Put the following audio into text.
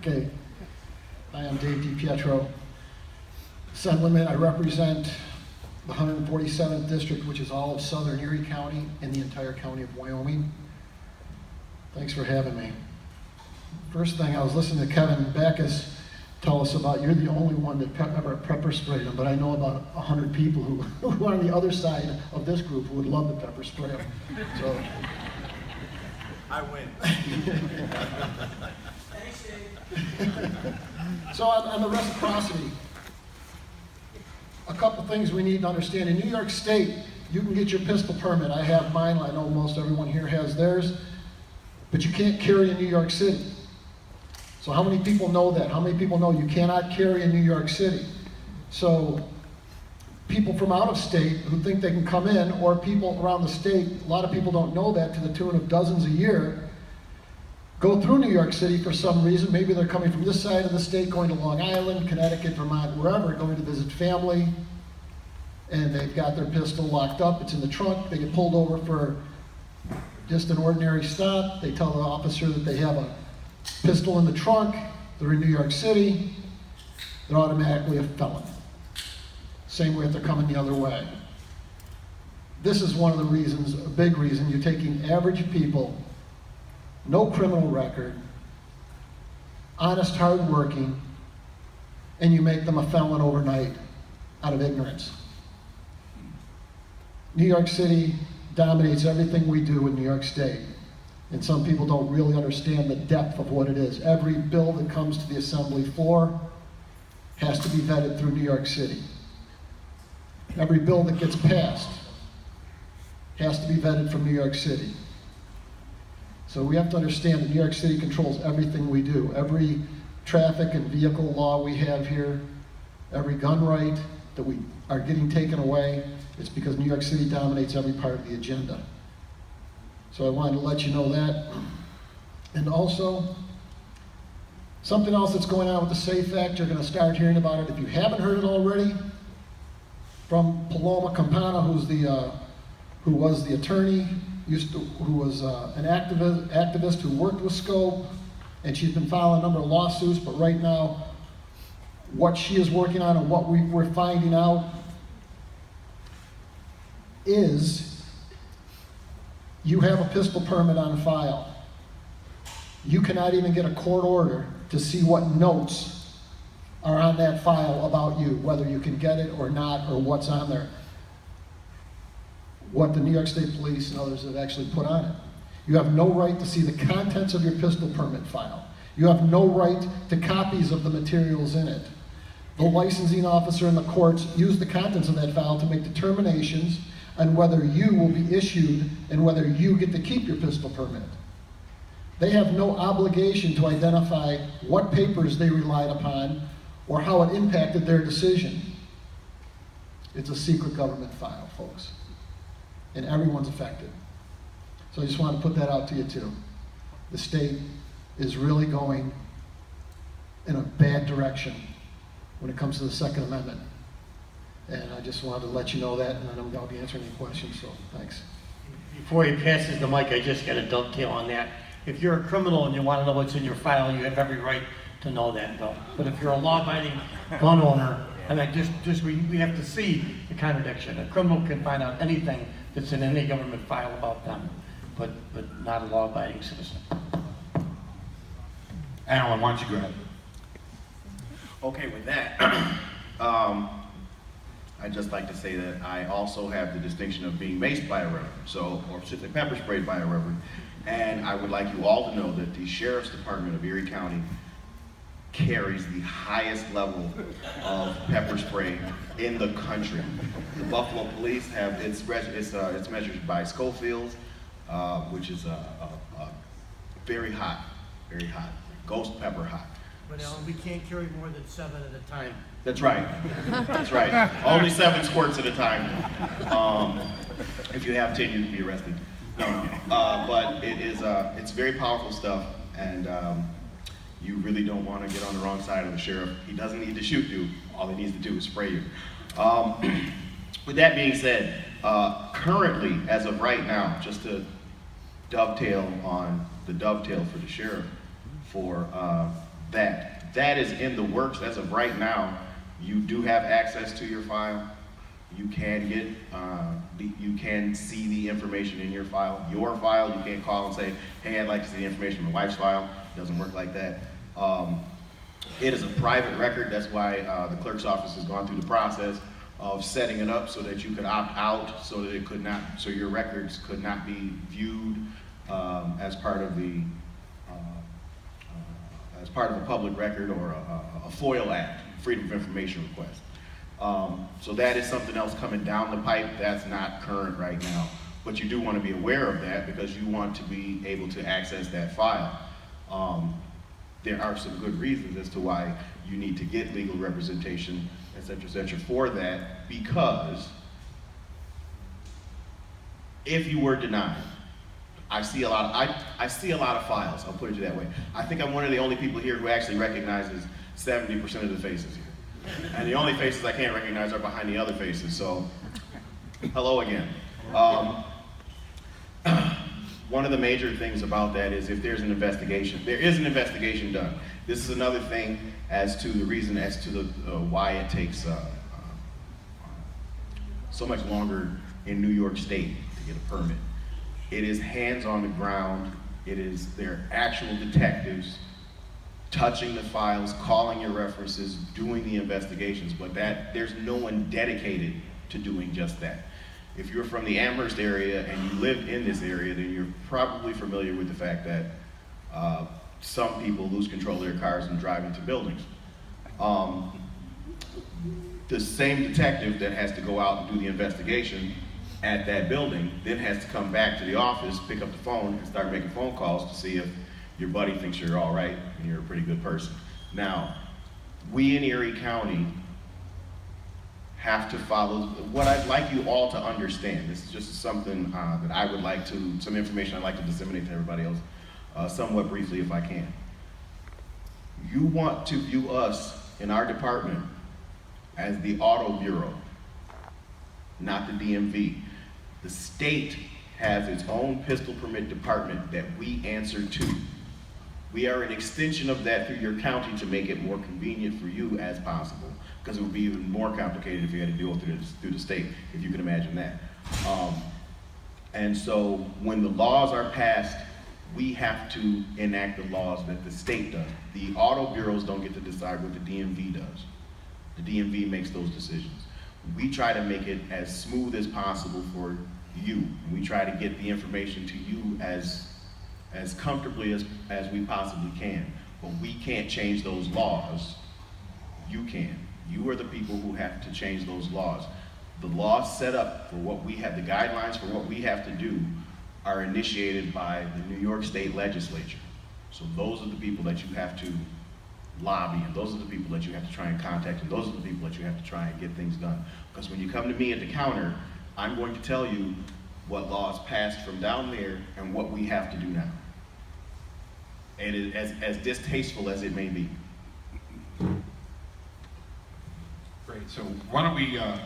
Okay. Hi, I'm DiPietro. Assemblyman, I represent the 147th district, which is all of southern Erie County and the entire county of Wyoming. Thanks for having me. First thing, I was listening to Kevin Backus tell us about, you're the only one that ever pepper sprayed him, but I know about 100 people who are on the other side of this group who would love to pepper spray him. So, I win. So on the reciprocity, a couple things we need to understand. In New York State, you can get your pistol permit. I have mine. I know most everyone here has theirs. But you can't carry in New York City. So how many people know that? How many people know you cannot carry in New York City? So people from out of state who think they can come in, or people around the state, a lot of people don't know that, to the tune of dozens a year, go through New York City for some reason. Maybe they're coming from this side of the state, going to Long Island, Connecticut, Vermont, wherever, going to visit family, and they've got their pistol locked up. It's in the trunk. They get pulled over for just an ordinary stop. They tell the officer that they have a pistol in the trunk. They're in New York City. They're automatically a felon. Same way if they're coming the other way. This is one of the reasons, a big reason, you're taking average people, no criminal record, honest, hardworking, and you make them a felon overnight out of ignorance. New York City dominates everything we do in New York State, and some people don't really understand the depth of what it is. Every bill that comes to the Assembly floor has to be vetted through New York City. Every bill that gets passed has to be vetted from New York City. So we have to understand that New York City controls everything we do. Every traffic and vehicle law we have here, every gun right that we are getting taken away, it's because New York City dominates every part of the agenda. So I wanted to let you know that. And also, something else that's going on with the SAFE Act, you're going to start hearing about it if you haven't heard it already, from Paloma Campana, who was the attorney, who was an activist who worked with Scope, and she's been filing a number of lawsuits, but right now, what she is working on and what we're finding out is you have a pistol permit on file. You cannot even get a court order to see what notes are on that file about you, whether you can get it or not, or what's on there. What the New York State Police and others have actually put on it. You have no right to see the contents of your pistol permit file. You have no right to copies of the materials in it. The licensing officer and the courts use the contents of that file to make determinations on whether you will be issued and whether you get to keep your pistol permit. They have no obligation to identify what papers they relied upon or how it impacted their decision. It's a secret government file, folks. And everyone's affected. So I just want to put that out to you too. The state is really going in a bad direction when it comes to the Second Amendment. And I just wanted to let you know that, and then I'll be answering any questions, so thanks. Before he passes the mic, I just got to dovetail on that. If you're a criminal and you want to know what's in your file, you have every right to know that, though. But if you're a law-abiding gun owner, and we have to see the contradiction. A criminal can find out anything that's in any government file about them, but not a law-abiding citizen. Alan, why don't you grab it? Okay, with that, I'd just like to say that I also have the distinction of being maced by a reverend, or should say pepper sprayed by a reverend, and I would like you all to know that the Sheriff's Department of Erie County carries the highest level of pepper spray in the country. The Buffalo Police have it's measured by Schofield, which is very hot, ghost pepper hot. But Alan, we can't carry more than 7 at a time. That's right. That's right. Only 7 squirts at a time. If you have 10, you can be arrested. No. But it's very powerful stuff, and you really don't want to get on the wrong side of the sheriff. He doesn't need to shoot you. All he needs to do is spray you. With that being said, currently, as of right now, just to dovetail on the dovetail for the sheriff, for That is in the works as of right now. You do have access to your file. You can get, you can see the information in your file. Your file, you can't call and say, hey, I'd like to see the information in my wife's file. It doesn't work like that. It is a private record. That's why the clerk's office has gone through the process of setting it up so that you could opt out, so that it could not, so your records could not be viewed as part of the, as part of a public record or a FOIL Act, Freedom of Information Request. So that is something else coming down the pipe that's not current right now. But you do want to be aware of that because you want to be able to access that file. There are some good reasons as to why you need to get legal representation, et cetera, for that, because if you were denied, I see a lot of files, I'll put it that way. I think I'm one of the only people here who actually recognizes 70% of the faces here. And the only faces I can't recognize are behind the other faces, so hello again. One of the major things about that is if there's an investigation, there is an investigation done. This is another thing as to the reason as to the why it takes so much longer in New York State to get a permit. It is hands on the ground. It is their actual detectives touching the files, calling your references, doing the investigations, but there's no one dedicated to doing just that. If you're from the Amherst area and you live in this area, then you're probably familiar with the fact that some people lose control of their cars and drive into buildings. The same detective that has to go out and do the investigation at that building then has to come back to the office, pick up the phone, and start making phone calls to see if your buddy thinks you're all right and you're a pretty good person. Now, we in Erie County have to follow what I'd like you all to understand. This is just something that I would like to, some information I'd like to disseminate to everybody else, somewhat briefly if I can. You want to view us in our department as the Auto Bureau, not the DMV. The state has its own pistol permit department that we answer to. We are an extension of that through your county to make it more convenient for you as possible, because it would be even more complicated if you had to deal through the state, if you can imagine that. And so when the laws are passed, we have to enact the laws that the state does. The auto bureaus don't get to decide what the DMV does. The DMV makes those decisions. We try to make it as smooth as possible for you. We try to get the information to you as comfortably as we possibly can. But we can't change those laws. You can. You are the people who have to change those laws. The laws set up for what we have, the guidelines for what we have to do are initiated by the New York State Legislature. So those are the people that you have to lobby, and those are the people that you have to try and contact, and those are the people that you have to try and get things done. Because when you come to me at the counter, I'm going to tell you what laws passed from down there and what we have to do now. And it, as distasteful as it may be. Great, so why don't we, Karen?